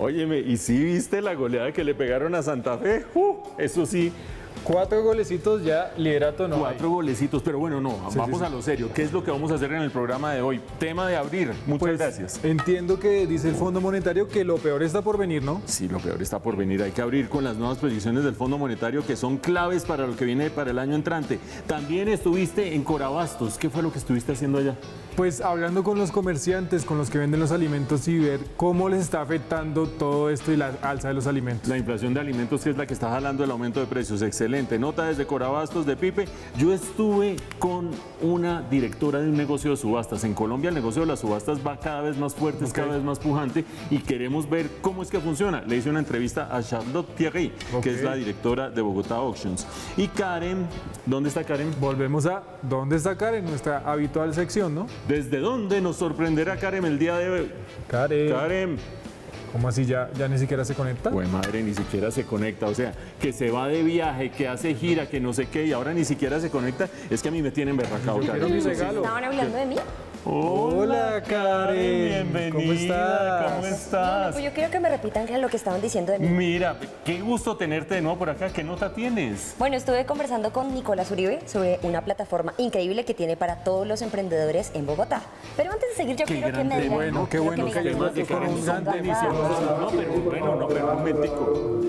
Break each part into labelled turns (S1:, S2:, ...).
S1: Óyeme, ¿y si viste la goleada que le pegaron a Santa Fe? Eso sí,
S2: 4 golecitos ya, liderato no hay.
S1: 4 golecitos, pero bueno, no, vamos a lo serio. ¿Qué es lo que vamos a hacer en el programa de hoy? Tema de abrir. Muchas gracias.
S2: Entiendo que dice el Fondo Monetario que lo peor está por venir, ¿no?
S1: Sí, lo peor está por venir. Hay que abrir con las nuevas proyecciones del Fondo Monetario que son claves para lo que viene para el año entrante. También estuviste en Corabastos. ¿Qué fue lo que estuviste haciendo allá?
S2: Pues hablando con los comerciantes, con los que venden los alimentos y ver cómo les está afectando todo esto y la alza de los alimentos.
S1: La inflación de alimentos, que es la que está jalando el aumento de precios. Excelente. Nota desde Corabastos de Pipe. Yo estuve con una directora de un negocio de subastas. En Colombia el negocio de las subastas va cada vez más fuerte, es cada vez más pujante y queremos ver cómo es que funciona. Le hice una entrevista a Charlotte Thierry, que es la directora de Bogotá Auctions. Y Karen, ¿dónde está Karen?
S2: Volvemos a ¿dónde está Karen? Nuestra habitual sección, ¿no?
S1: ¿Desde dónde nos sorprenderá Karen el día de hoy? Karen.
S2: ¿Cómo así ya ni siquiera se conecta?
S1: Pues madre, ni siquiera se conecta. O sea, que se va de viaje, que hace gira, que no sé qué, y ahora ni siquiera se conecta. Es que a mí me tienen berracado, Karen.
S2: Quiero mi regalo.
S3: ¿Estaban hablando de mí?
S2: Hola, Karen.
S1: Bienvenida.
S2: ¿Cómo estás?
S1: ¿Cómo estás?
S3: No, pues yo quiero que me repitan lo que estaban diciendo de mí.
S1: Mira, qué gusto tenerte de nuevo por acá. ¿Qué nota tienes?
S3: Bueno, estuve conversando con Nicolás Uribe sobre una plataforma increíble que tiene para todos los emprendedores en Bogotá. Pero antes de seguir, yo quiero que me digan...
S2: qué bueno que
S3: me
S2: hayamos
S3: digan
S2: con un gran
S3: delicioso.
S1: No, pero bueno, no, pero un momentico.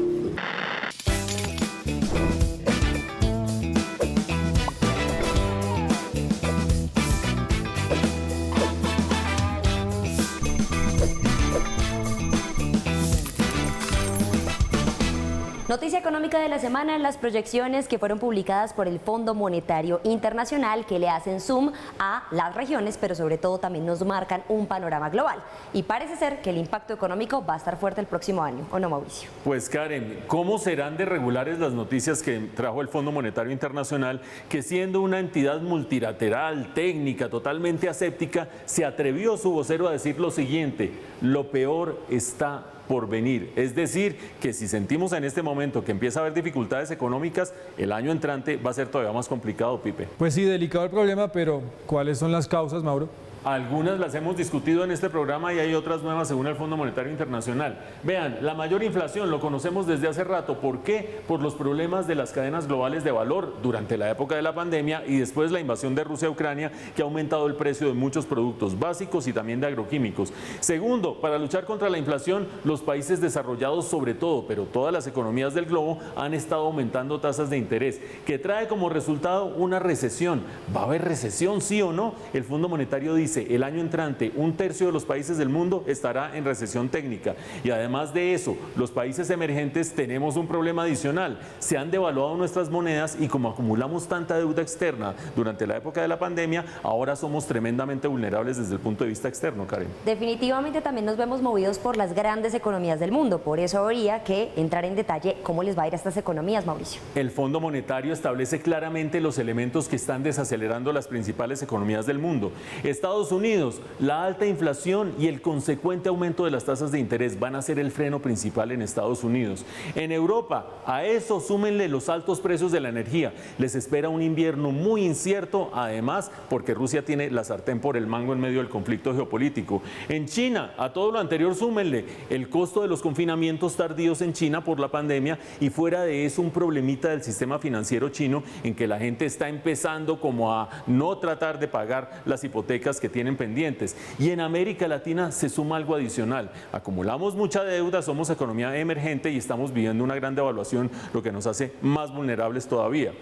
S3: Noticia económica de la semana, las proyecciones que fueron publicadas por el Fondo Monetario Internacional que le hacen zoom a las regiones, pero sobre todo también nos marcan un panorama global. Y parece ser que el impacto económico va a estar fuerte el próximo año, ¿o no, Mauricio?
S1: Pues Karen, ¿cómo serán de regulares las noticias que trajo el Fondo Monetario Internacional, que siendo una entidad multilateral, técnica, totalmente aséptica, se atrevió su vocero a decir lo siguiente: lo peor está por venir? Es decir, que si sentimos en este momento que empieza a haber dificultades económicas, el año entrante va a ser todavía más complicado, Pipe.
S2: Pues sí, delicado el problema, pero ¿cuáles son las causas, Mauro?
S1: Algunas las hemos discutido en este programa y hay otras nuevas según el Fondo Monetario Internacional. Vean, la mayor inflación lo conocemos desde hace rato. ¿Por qué? Por los problemas de las cadenas globales de valor durante la época de la pandemia y después la invasión de Rusia a Ucrania, que ha aumentado el precio de muchos productos básicos y también de agroquímicos. Segundo, para luchar contra la inflación, los países desarrollados sobre todo, pero todas las economías del globo han estado aumentando tasas de interés, que trae como resultado una recesión. ¿Va a haber recesión, sí o no? El Fondo Monetario dice: el año entrante, 1/3 de los países del mundo estará en recesión técnica. Y además de eso, los países emergentes tenemos un problema adicional. Se han devaluado nuestras monedas y como acumulamos tanta deuda externa durante la época de la pandemia, ahora somos tremendamente vulnerables desde el punto de vista externo, Karen.
S3: Definitivamente también nos vemos movidos por las grandes economías del mundo. Por eso habría que entrar en detalle cómo les va a ir a estas economías, Mauricio.
S1: El Fondo Monetario establece claramente los elementos que están desacelerando las principales economías del mundo. Estados Unidos, la alta inflación y el consecuente aumento de las tasas de interés van a ser el freno principal en Estados Unidos. En Europa, a eso súmenle los altos precios de la energía. Les espera un invierno muy incierto, además porque Rusia tiene la sartén por el mango en medio del conflicto geopolítico. En China, a todo lo anterior súmenle el costo de los confinamientos tardíos en China por la pandemia y fuera de eso un problemita del sistema financiero chino en que la gente está empezando como a no tratar de pagar las hipotecas que tienen pendientes. Y en América Latina se suma algo adicional. Acumulamos mucha deuda, somos economía emergente y estamos viviendo una gran devaluación, lo que nos hace más vulnerables todavía.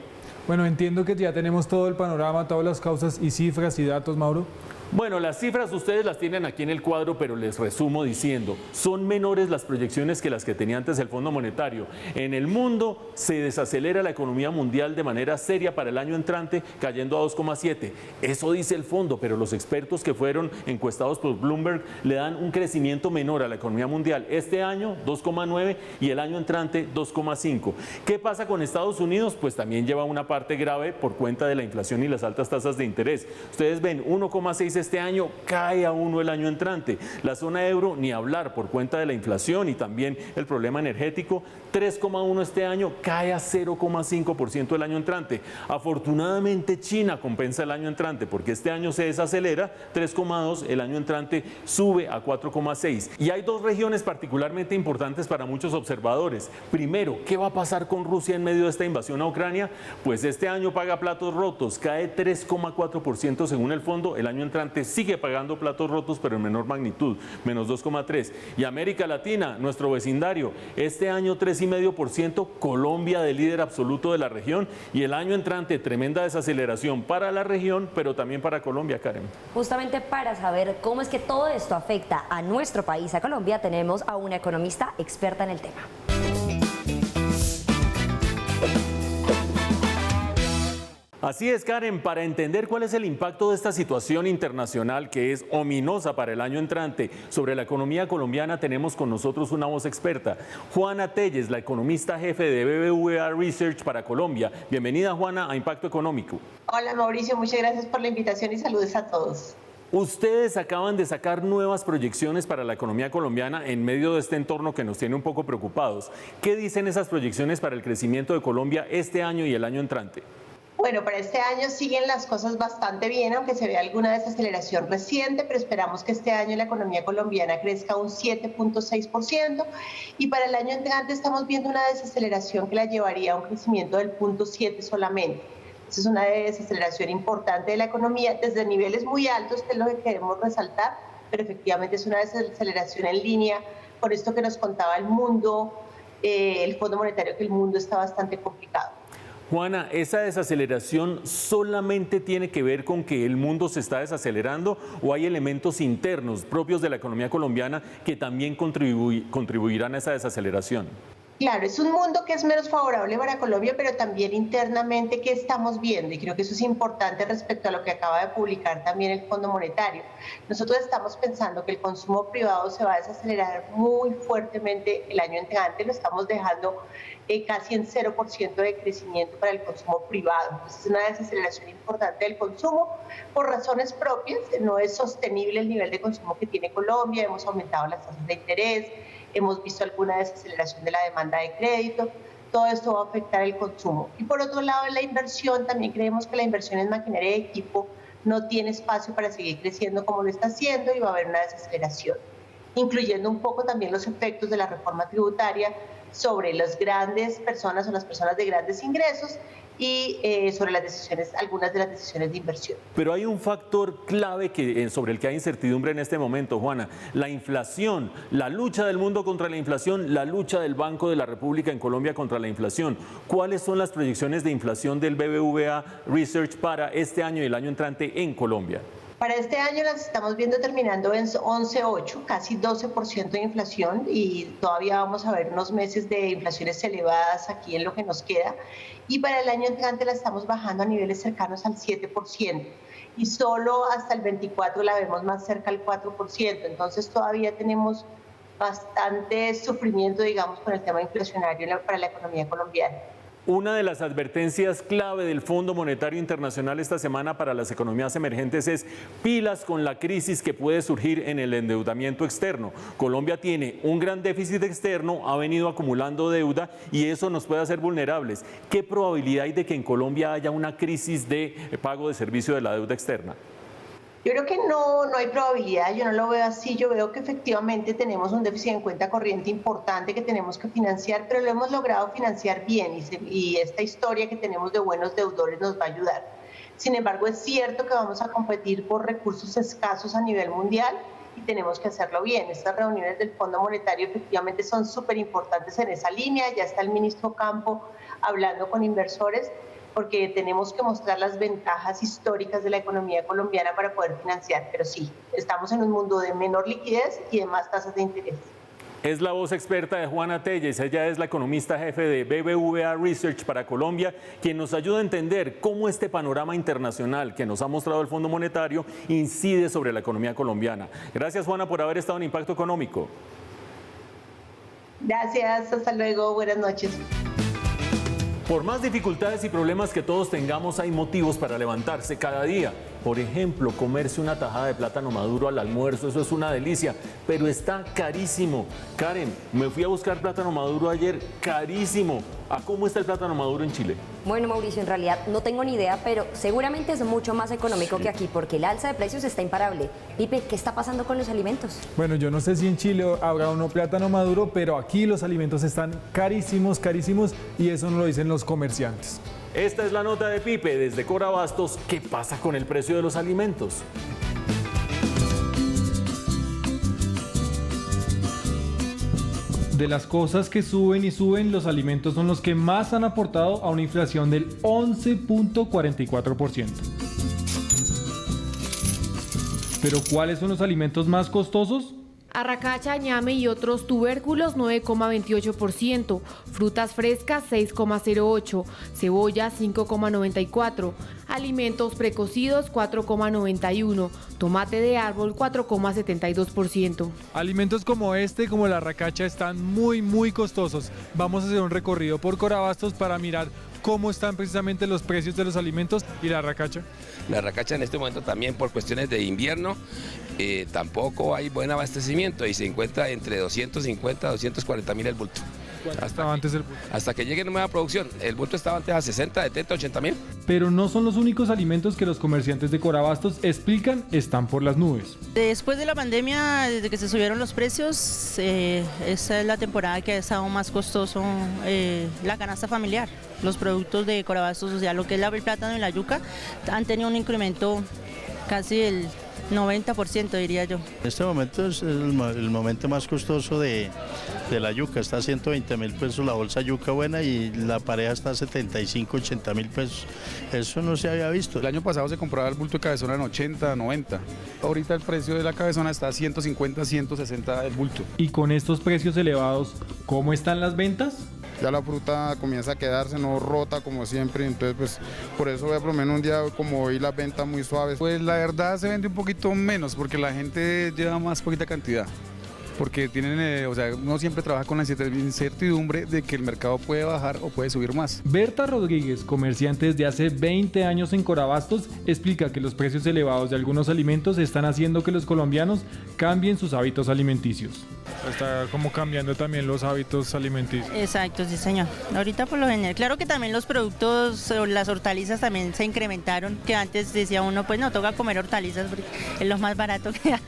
S2: Bueno, entiendo que ya tenemos todo el panorama, todas las causas y cifras y datos, Mauro.
S1: Bueno, las cifras ustedes las tienen aquí en el cuadro, pero les resumo diciendo, son menores las proyecciones que las que tenía antes el Fondo Monetario. En el mundo se desacelera la economía mundial de manera seria para el año entrante, cayendo a 2,7. Eso dice el fondo, pero los expertos que fueron encuestados por Bloomberg le dan un crecimiento menor a la economía mundial. Este año 2,9 y el año entrante 2,5. ¿Qué pasa con Estados Unidos? Pues también lleva una parte grave por cuenta de la inflación y las altas tasas de interés. Ustedes ven 1,6 este año, cae a 1 el año entrante. La zona euro, ni hablar por cuenta de la inflación y también el problema energético, 3,1 este año, cae a 0,5% el año entrante. Afortunadamente China compensa el año entrante porque este año se desacelera, 3,2, el año entrante sube a 4,6. Y hay dos regiones particularmente importantes para muchos observadores. Primero, ¿qué va a pasar con Rusia en medio de esta invasión a Ucrania? Pues este año paga platos rotos, cae 3,4% según el fondo, el año entrante sigue pagando platos rotos pero en menor magnitud, menos 2,3%. Y América Latina, nuestro vecindario, este año 3,5%, Colombia de líder absoluto de la región y el año entrante tremenda desaceleración para la región, pero también para Colombia, Karen.
S3: Justamente para saber cómo es que todo esto afecta a nuestro país, a Colombia, tenemos a una economista experta en el tema.
S1: Así es, Karen, para entender cuál es el impacto de esta situación internacional que es ominosa para el año entrante sobre la economía colombiana, tenemos con nosotros una voz experta, Juana Telles, la economista jefe de BBVA Research para Colombia. Bienvenida, Juana, a Impacto Económico.
S4: Hola, Mauricio, muchas gracias por la invitación y saludos a todos.
S1: Ustedes acaban de sacar nuevas proyecciones para la economía colombiana en medio de este entorno que nos tiene un poco preocupados. ¿Qué dicen esas proyecciones para el crecimiento de Colombia este año y el año entrante?
S4: Bueno, para este año siguen las cosas bastante bien, aunque se ve alguna desaceleración reciente, pero esperamos que este año la economía colombiana crezca un 7,6% y para el año entrante estamos viendo una desaceleración que la llevaría a un crecimiento del 0,7% solamente. Esa es una desaceleración importante de la economía desde niveles muy altos, que es lo que queremos resaltar, pero efectivamente es una desaceleración en línea con esto que nos contaba el mundo, el Fondo Monetario, que el mundo está bastante complicado.
S1: Juana, ¿esa desaceleración solamente tiene que ver con que el mundo se está desacelerando o hay elementos internos propios de la economía colombiana que también contribuirán a esa desaceleración?
S4: Claro, es un mundo que es menos favorable para Colombia, pero también internamente, ¿qué estamos viendo? Y creo que eso es importante respecto a lo que acaba de publicar también el Fondo Monetario. Nosotros estamos pensando que el consumo privado se va a desacelerar muy fuertemente el año entrante, lo estamos dejando casi en 0% de crecimiento para el consumo privado. Entonces, es una desaceleración importante del consumo por razones propias. No es sostenible el nivel de consumo que tiene Colombia, hemos aumentado las tasas de interés, hemos visto alguna desaceleración de la demanda de crédito, todo esto va a afectar el consumo. Y por otro lado, en la inversión, también creemos que la inversión en maquinaria y equipo no tiene espacio para seguir creciendo como lo está haciendo y va a haber una desaceleración, incluyendo un poco también los efectos de la reforma tributaria sobre las grandes personas o las personas de grandes ingresos y sobre las decisiones, algunas de las decisiones de inversión.
S1: Pero hay un factor clave sobre el que hay incertidumbre en este momento, Juana, la inflación, la lucha del mundo contra la inflación, la lucha del Banco de la República en Colombia contra la inflación. ¿Cuáles son las proyecciones de inflación del BBVA Research para este año y el año entrante en Colombia?
S4: Para este año las estamos viendo terminando en 11,8, casi 12% de inflación y todavía vamos a ver unos meses de inflaciones elevadas aquí en lo que nos queda. Y para el año entrante la estamos bajando a niveles cercanos al 7% y solo hasta el 24 la vemos más cerca al 4%. Entonces todavía tenemos bastante sufrimiento, digamos, con el tema inflacionario para la economía colombiana.
S1: Una de las advertencias clave del Fondo Monetario Internacional esta semana para las economías emergentes es pilas con la crisis que puede surgir en el endeudamiento externo. Colombia tiene un gran déficit externo, ha venido acumulando deuda y eso nos puede hacer vulnerables. ¿Qué probabilidad hay de que en Colombia haya una crisis de pago de servicio de la deuda externa?
S4: Yo creo que no hay probabilidad, yo no lo veo así, yo veo que efectivamente tenemos un déficit en cuenta corriente importante que tenemos que financiar, pero lo hemos logrado financiar bien y esta historia que tenemos de buenos deudores nos va a ayudar. Sin embargo, es cierto que vamos a competir por recursos escasos a nivel mundial y tenemos que hacerlo bien. Estas reuniones del Fondo Monetario efectivamente son súper importantes en esa línea, ya está el ministro Campo hablando con inversores, porque tenemos que mostrar las ventajas históricas de la economía colombiana para poder financiar. Pero sí, estamos en un mundo de menor liquidez y de más tasas de interés.
S1: Es la voz experta de Juana Telles, ella es la economista jefe de BBVA Research para Colombia, quien nos ayuda a entender cómo este panorama internacional que nos ha mostrado el Fondo Monetario incide sobre la economía colombiana. Gracias, Juana, por haber estado en Impacto Económico.
S4: Gracias, hasta luego, buenas noches.
S1: Por más dificultades y problemas que todos tengamos, hay motivos para levantarse cada día. Por ejemplo, comerse una tajada de plátano maduro al almuerzo, eso es una delicia, pero está carísimo. Karen, me fui a buscar plátano maduro ayer, carísimo. ¿A cómo está el plátano maduro en Chile?
S3: Bueno, Mauricio, en realidad no tengo ni idea, pero seguramente es mucho más económico que aquí, porque el alza de precios está imparable. Pipe, ¿qué está pasando con los alimentos?
S2: Bueno, yo no sé si en Chile habrá uno plátano maduro, pero aquí los alimentos están carísimos, carísimos, y eso nos lo dicen los comerciantes.
S1: Esta es la nota de Pipe desde Corabastos. ¿Qué pasa con el precio de los alimentos?
S2: De las cosas que suben y suben, los alimentos son los que más han aportado a una inflación del 11.44%. ¿Pero cuáles son los alimentos más costosos?
S5: Arracacha, ñame y otros tubérculos 9,28%, frutas frescas 6,08%, cebolla 5,94%, alimentos precocidos 4,91%, tomate de árbol 4,72%.
S2: Alimentos como este, como la arracacha, están muy costosos. Vamos a hacer un recorrido por Corabastos para mirar cómo están precisamente los precios de los alimentos y la arracacha.
S6: La arracacha en este momento también por cuestiones de invierno tampoco hay buen abastecimiento y se encuentra entre 250 a 240 mil el bulto.
S2: ¿Cuánto estaba antes el bulto?
S6: Hasta que llegue nueva producción. El bulto estaba antes a 60, 70, 80 mil.
S2: Pero no son los únicos alimentos que los comerciantes de Corabastos explican están por las nubes.
S7: Después de la pandemia, desde que se subieron los precios, esta es la temporada que ha estado más costoso la canasta familiar. Los productos de Corabastos, o sea, lo que es el plátano y la yuca, han tenido un incremento casi del 90%, diría yo.
S8: En este momento es el momento más costoso de la yuca, está a 120 mil pesos la bolsa yuca buena y la pareja está a 75, 80 mil pesos. Eso no se había visto.
S9: El año pasado se compraba el bulto de cabezona en 80, 90. Ahorita el precio de la cabezona está a 150, 160 el bulto.
S2: Y con estos precios elevados, ¿cómo están las ventas?
S9: Ya la fruta comienza a quedarse, no rota como siempre, entonces pues por eso por lo menos un día como hoy la venta muy suaves. Pues la verdad se vende un poquito menos porque la gente lleva más poquita cantidad. Porque tienen, o sea, uno siempre trabaja con la incertidumbre de que el mercado puede bajar o puede subir más.
S2: Berta Rodríguez, comerciante desde hace 20 años en Corabastos, explica que los precios elevados de algunos alimentos están haciendo que los colombianos cambien sus hábitos alimenticios. Está como cambiando también los hábitos alimenticios.
S7: Exacto, sí señor. Ahorita por lo general, claro que también los productos, las hortalizas también se incrementaron, que antes decía uno, pues no, toca comer hortalizas porque es lo más barato que hay.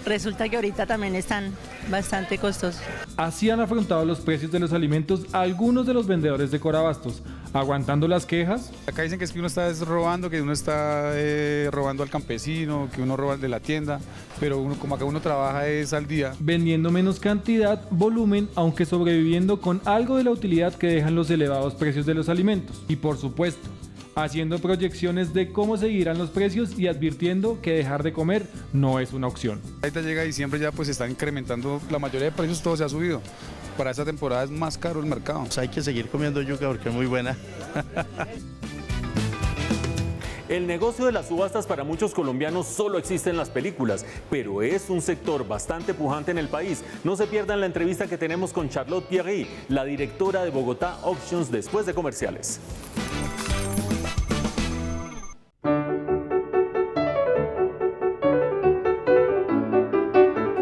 S7: Resulta que ahorita también están bastante costosos.
S2: Así han afrontado los precios de los alimentos algunos de los vendedores de Corabastos, aguantando las quejas.
S9: Acá dicen que es que uno está robando, que uno está robando al campesino, que uno roba al de la tienda, pero uno, como acá uno trabaja es al día.
S2: Vendiendo menos cantidad, volumen, aunque sobreviviendo con algo de la utilidad que dejan los elevados precios de los alimentos. Y por supuesto, haciendo proyecciones de cómo seguirán los precios y advirtiendo que dejar de comer no es una opción.
S9: Ahorita llega diciembre ya pues están incrementando, la mayoría de precios todo se ha subido. Para esta temporada es más caro el mercado.
S8: Pues hay que seguir comiendo yuca porque es muy buena.
S1: El negocio de las subastas para muchos colombianos solo existe en las películas, pero es un sector bastante pujante en el país. No se pierdan la entrevista que tenemos con Charlotte Pierry, la directora de Bogotá Auctions, después de comerciales.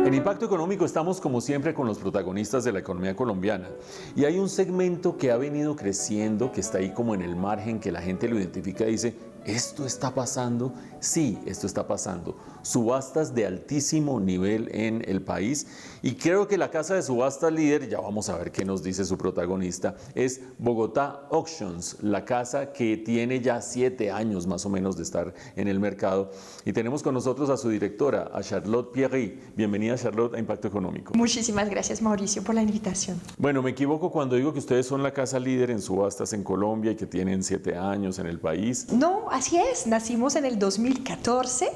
S1: En Impacto Económico estamos como siempre con los protagonistas de la economía colombiana y hay un segmento que ha venido creciendo, que está ahí como en el margen, que la gente lo identifica y dice, ¿esto está pasando? Sí, esto está pasando. Subastas de altísimo nivel en el país y creo que la casa de subastas líder, ya vamos a ver qué nos dice su protagonista, es Bogotá Auctions, la casa que tiene ya 7 años más o menos de estar en el mercado. Y tenemos con nosotros a su directora, a Charlotte Pierry. Bienvenida, Charlotte, a Impacto Económico.
S10: Muchísimas gracias, Mauricio, por la invitación.
S1: Bueno, me equivoco cuando digo que ustedes son la casa líder en subastas en Colombia y que tienen 7 años en el país.
S10: No, así es. Nacimos en el 2014.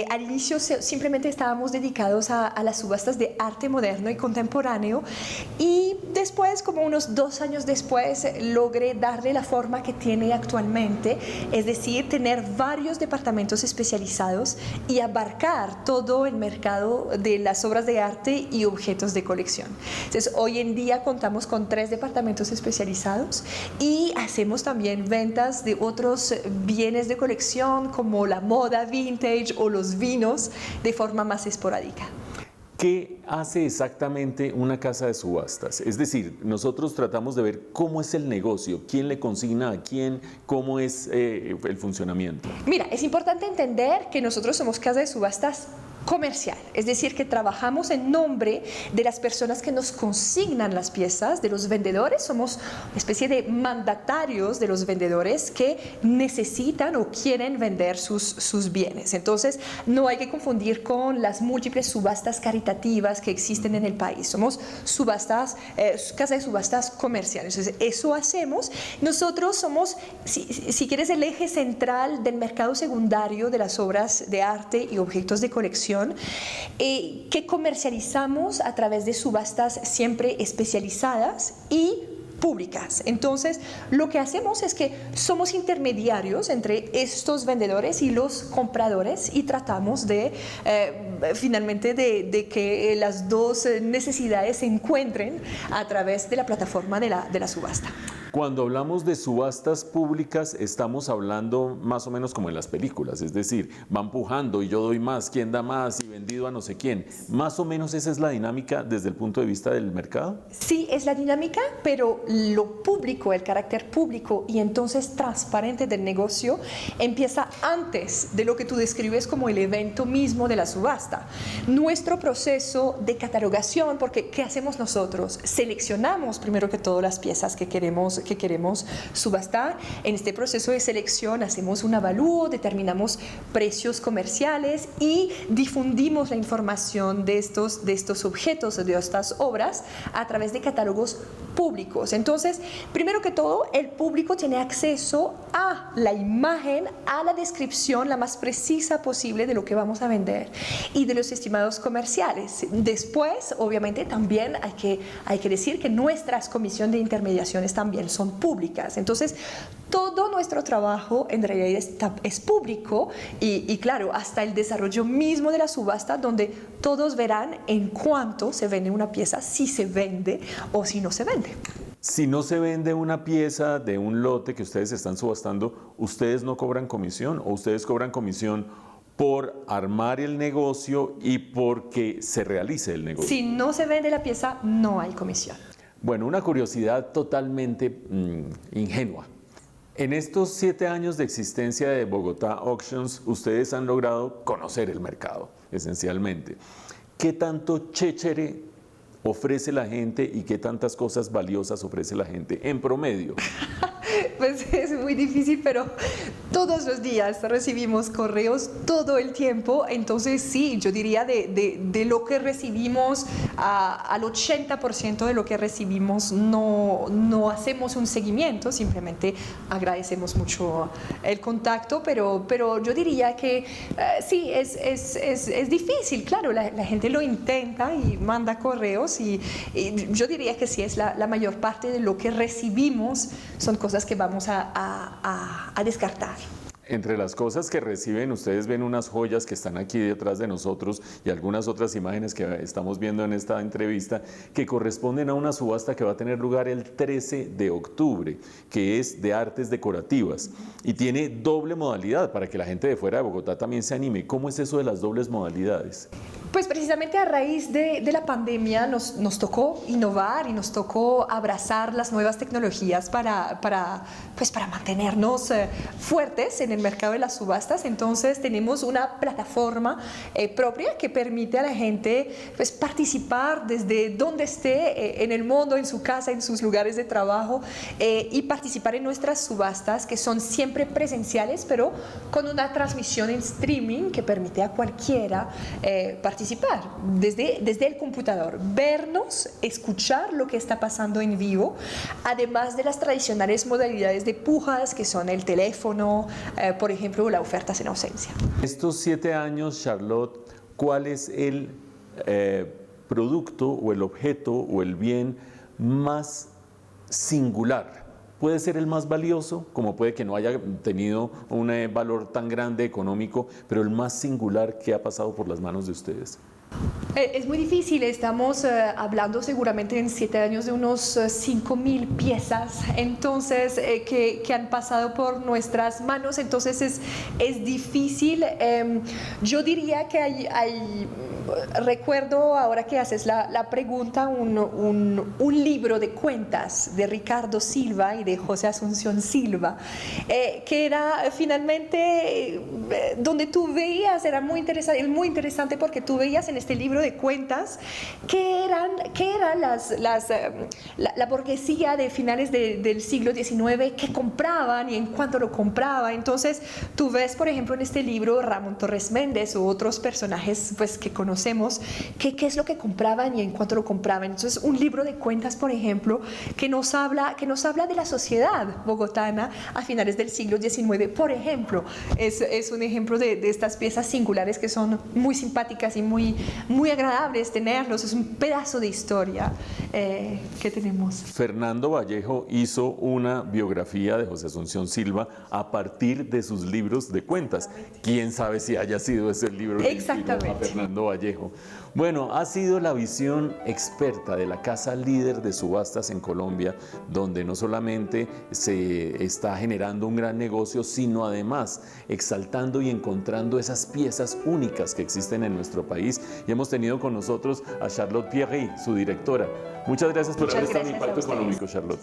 S10: Al inicio simplemente estábamos dedicados a las subastas de arte moderno y contemporáneo y después, como unos 2 años después, logré darle la forma que tiene actualmente, es decir, tener varios departamentos especializados y abarcar todo el mercado de las obras de arte y objetos de colección. Entonces, hoy en día contamos con 3 departamentos especializados y hacemos también ventas de otros bienes bienes de colección como la moda vintage o los vinos de forma más esporádica.
S1: ¿Qué hace exactamente una casa de subastas? Es decir, nosotros tratamos de ver cómo es el negocio, quién le consigna a quién, cómo es el funcionamiento.
S10: Mira, es importante entender que nosotros somos casa de subastas comercial, es decir, que trabajamos en nombre de las personas que nos consignan las piezas, de los vendedores, somos una especie de mandatarios de los vendedores que necesitan o quieren vender sus bienes. Entonces, no hay que confundir con las múltiples subastas caritativas que existen en el país. Somos subastas, casa de subastas comerciales. Entonces, eso hacemos. Nosotros somos, si quieres, el eje central del mercado secundario de las obras de arte y objetos de colección, que comercializamos a través de subastas siempre especializadas y públicas. Entonces, lo que hacemos es que somos intermediarios entre estos vendedores y los compradores y tratamos de, finalmente, de que las dos necesidades se encuentren a través de la plataforma de la subasta.
S1: Cuando hablamos de subastas públicas, estamos hablando más o menos como en las películas, es decir, van pujando y yo doy más, quién da más y vendido a no sé quién. ¿Más o menos esa es la dinámica desde el punto de vista del mercado?
S10: Sí, es la dinámica, pero lo público, el carácter público y entonces transparente del negocio empieza antes de lo que tú describes como el evento mismo de la subasta. Nuestro proceso de catalogación, porque ¿qué hacemos nosotros? Seleccionamos primero que todo las piezas que queremos subastar. En este proceso de selección hacemos un avalúo, determinamos precios comerciales y difundimos la información de estos objetos, de estas obras a través de catálogos públicos. Entonces, primero que todo, el público tiene acceso a la imagen, a la descripción la más precisa posible de lo que vamos a vender y de los estimados comerciales. Después, obviamente, también hay que decir que nuestras comisiones de intermediaciones también son públicas. Entonces, todo nuestro trabajo en realidad es público y claro, hasta el desarrollo mismo de la subasta, donde todos verán en cuánto se vende una pieza, si se vende o si no se vende.
S1: Si no se vende una pieza de un lote que ustedes están subastando, ¿ustedes no cobran comisión o ustedes cobran comisión por armar el negocio y porque se realice el negocio?
S10: Si no se vende la pieza, no hay comisión.
S1: Bueno, una curiosidad totalmente ingenua. En estos 7 años de existencia de Bogotá Auctions, ustedes han logrado conocer el mercado, esencialmente. ¿Qué tanto chéchere ofrece la gente y qué tantas cosas valiosas ofrece la gente en promedio?
S10: Pues es muy difícil, pero todos los días recibimos correos todo el tiempo, entonces sí, yo diría de lo que recibimos, al 80% de lo que recibimos no hacemos un seguimiento, simplemente agradecemos mucho el contacto, pero yo diría que sí, es difícil, claro, la gente lo intenta y manda correos y yo diría que sí, es la mayor parte de lo que recibimos son cosas que vamos a descartar.
S1: Entre las cosas que reciben, ustedes ven unas joyas que están aquí detrás de nosotros y algunas otras imágenes que estamos viendo en esta entrevista que corresponden a una subasta que va a tener lugar el 13 de octubre, que es de artes decorativas y tiene doble modalidad para que la gente de fuera de Bogotá también se anime. ¿Cómo es eso de las dobles modalidades?
S10: Pues precisamente a raíz de la pandemia nos tocó innovar y nos tocó abrazar las nuevas tecnologías para mantenernos fuertes en el mercado de las subastas. Entonces tenemos una plataforma propia que permite a la gente pues, participar desde donde esté en el mundo, en su casa, en sus lugares de trabajo y participar en nuestras subastas que son siempre presenciales pero con una transmisión en streaming que permite a cualquiera participar desde el computador, vernos, escuchar lo que está pasando en vivo, además de las tradicionales modalidades de pujas que son el teléfono, por ejemplo, la ofertas en ausencia.
S1: Estos 7 años, Charlotte, ¿cuál es el producto o el objeto o el bien más singular? Puede ser el más valioso, como puede que no haya tenido un valor tan grande económico, pero el más singular que ha pasado por las manos de ustedes.
S10: Es muy difícil, estamos hablando seguramente en 7 años de unos 5.000 piezas, entonces que han pasado por nuestras manos, entonces es difícil. Yo diría que hay recuerdo ahora que haces la pregunta, un libro de cuentas de Ricardo Silva y de José Asunción Silva, que era finalmente donde tú veías, era muy interesante porque tú veías en este libro de cuentas que eran la burguesía de finales del siglo XIX que compraban y en cuánto lo compraba. Entonces tú ves, por ejemplo, en este libro Ramón Torres Méndez u otros personajes pues, que conocemos, qué es lo que compraban y en cuánto lo compraban. Entonces un libro de cuentas, por ejemplo, que nos habla de la sociedad bogotana a finales del siglo XIX, por ejemplo, es un ejemplo de estas piezas singulares que son muy simpáticas y muy agradables tenerlos. Es un pedazo de historia que tenemos.
S1: Fernando Vallejo hizo una biografía de José Asunción Silva a partir de sus libros de cuentas. ¿Quién sabe si haya sido ese el libro que inspiró a Fernando Vallejo? Bueno, ha sido la visión experta de la casa líder de subastas en Colombia, donde no solamente se está generando un gran negocio, sino además exaltando y encontrando esas piezas únicas que existen en nuestro país. Y hemos tenido con nosotros a Charlotte Pierry, su directora. Muchas gracias por haber estado en Impacto Económico, Charlotte.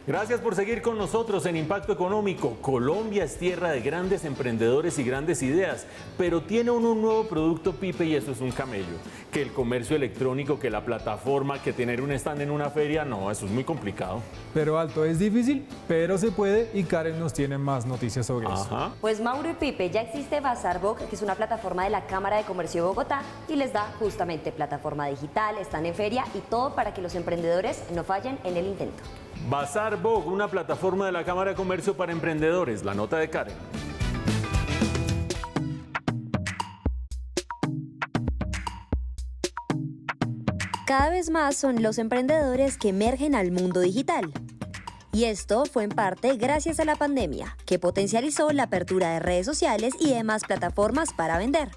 S1: Gracias por seguir con nosotros en Impacto Económico. Colombia es tierra de grandes emprendedores y grandes ideas, pero tiene un nuevo producto, Pipe, y eso es un camello. Que el comercio electrónico, que la plataforma, que tener un stand en una feria, no, eso es muy complicado.
S2: Pero Alto, es difícil, pero se puede, y Karen nos tiene más noticias sobre eso.
S3: Pues Mauro y Pipe, ya existe Bazarboc, que es una plataforma de la Cámara de Comercio de Bogotá y les da justamente plataforma digital, están en feria y todo para que los emprendedores no fallen en el intento.
S1: Bazarboc, una plataforma de la Cámara de Comercio para emprendedores. La nota de Karen.
S3: Cada vez más son los emprendedores que emergen al mundo digital. Y esto fue en parte gracias a la pandemia, que potencializó la apertura de redes sociales y demás plataformas para vender.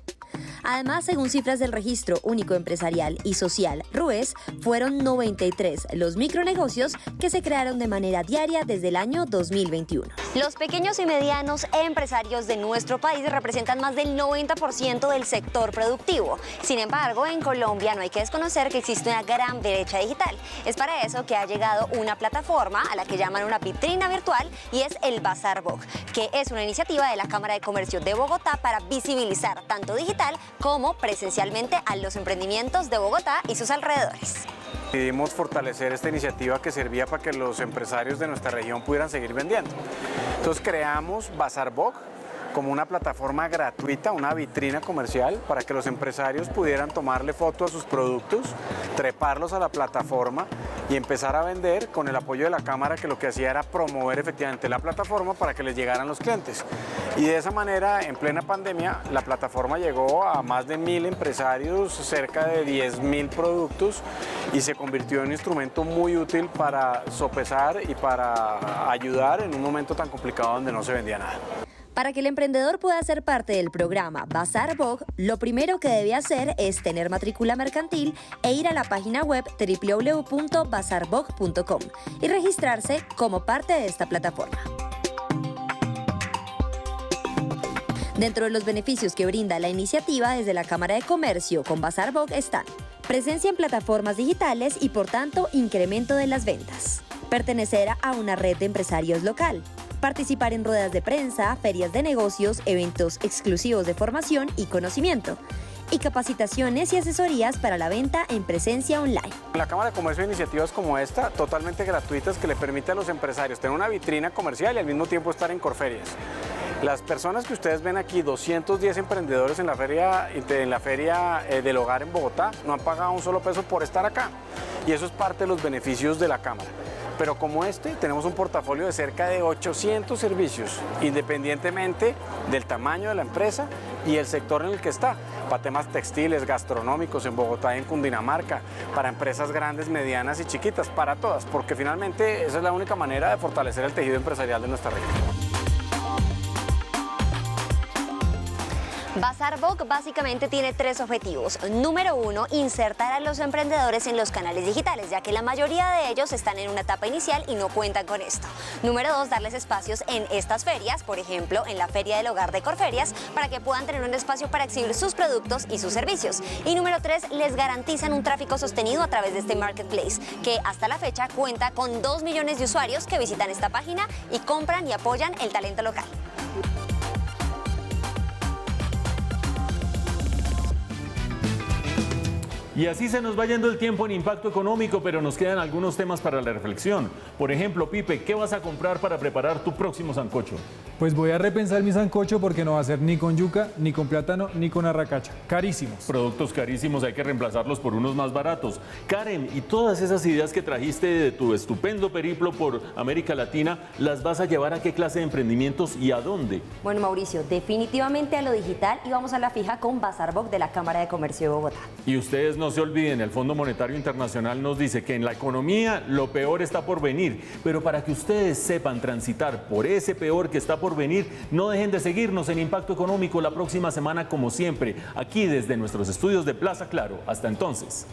S3: Además, según cifras del Registro Único Empresarial y Social, RUES, fueron 93 los micronegocios que se crearon de manera diaria desde el año 2021. Los pequeños y medianos empresarios de nuestro país representan más del 90% del sector productivo. Sin embargo, en Colombia no hay que desconocer que existe una gran brecha digital. Es para eso que ha llegado una plataforma a la que llaman una vitrina virtual y es el Bazarboc, que es una iniciativa de la Cámara de Comercio de Bogotá para visibilizar tanto digital como presencialmente a los emprendimientos de Bogotá y sus alrededores.
S11: Decidimos fortalecer esta iniciativa que servía para que los empresarios de nuestra región pudieran seguir vendiendo. Entonces creamos Bazarboc como una plataforma gratuita, una vitrina comercial para que los empresarios pudieran tomarle foto a sus productos, treparlos a la plataforma y empezar a vender con el apoyo de la Cámara, que lo que hacía era promover efectivamente la plataforma para que les llegaran los clientes. Y de esa manera, en plena pandemia, la plataforma llegó a más de 1.000 empresarios, cerca de 10.000 productos y se convirtió en un instrumento muy útil para sopesar y para ayudar en un momento tan complicado donde no se vendía nada.
S3: Para que el emprendedor pueda ser parte del programa Bazarboc, lo primero que debe hacer es tener matrícula mercantil e ir a la página web www.bazarboc.com y registrarse como parte de esta plataforma. Dentro de los beneficios que brinda la iniciativa desde la Cámara de Comercio con Bazarboc están presencia en plataformas digitales y por tanto incremento de las ventas, pertenecer a una red de empresarios local, participar en ruedas de prensa, ferias de negocios, eventos exclusivos de formación y conocimiento, y capacitaciones y asesorías para la venta en presencia online.
S11: La Cámara de Comercio, iniciativas como esta, totalmente gratuitas, que le permiten a los empresarios tener una vitrina comercial y al mismo tiempo estar en Corferias. Las personas que ustedes ven aquí, 210 emprendedores en la feria del hogar en Bogotá, no han pagado un solo peso por estar acá. Y eso es parte de los beneficios de la Cámara. Pero como tenemos un portafolio de cerca de 800 servicios, independientemente del tamaño de la empresa y el sector en el que está, para temas textiles, gastronómicos en Bogotá y en Cundinamarca, para empresas grandes, medianas y chiquitas, para todas, porque finalmente esa es la única manera de fortalecer el tejido empresarial de nuestra región.
S3: Bazar Vogue básicamente tiene 3 objetivos. Número 1, insertar a los emprendedores en los canales digitales, ya que la mayoría de ellos están en una etapa inicial y no cuentan con esto. Número 2, darles espacios en estas ferias, por ejemplo, en la Feria del Hogar de Corferias, para que puedan tener un espacio para exhibir sus productos y sus servicios. Y número 3, les garantizan un tráfico sostenido a través de este marketplace, que hasta la fecha cuenta con 2 millones de usuarios que visitan esta página y compran y apoyan el talento local.
S1: Y así se nos va yendo el tiempo en Impacto Económico, pero nos quedan algunos temas para la reflexión. Por ejemplo, Pipe, ¿qué vas a comprar para preparar tu próximo sancocho?
S2: Pues voy a repensar mi sancocho porque no va a ser ni con yuca, ni con plátano, ni con arracacha. Carísimos.
S1: Productos carísimos, hay que reemplazarlos por unos más baratos. Karen, ¿y todas esas ideas que trajiste de tu estupendo periplo por América Latina, las vas a llevar a qué clase de emprendimientos y a dónde?
S3: Bueno, Mauricio, definitivamente a lo digital y vamos a la fija con Bazar Vogue de la Cámara de Comercio de Bogotá.
S1: Y ustedes no se olviden, el Fondo Monetario Internacional nos dice que en la economía lo peor está por venir, pero para que ustedes sepan transitar por ese peor que está por venir, no dejen de seguirnos en Impacto Económico la próxima semana como siempre, aquí desde nuestros estudios de Plaza Claro. Hasta entonces.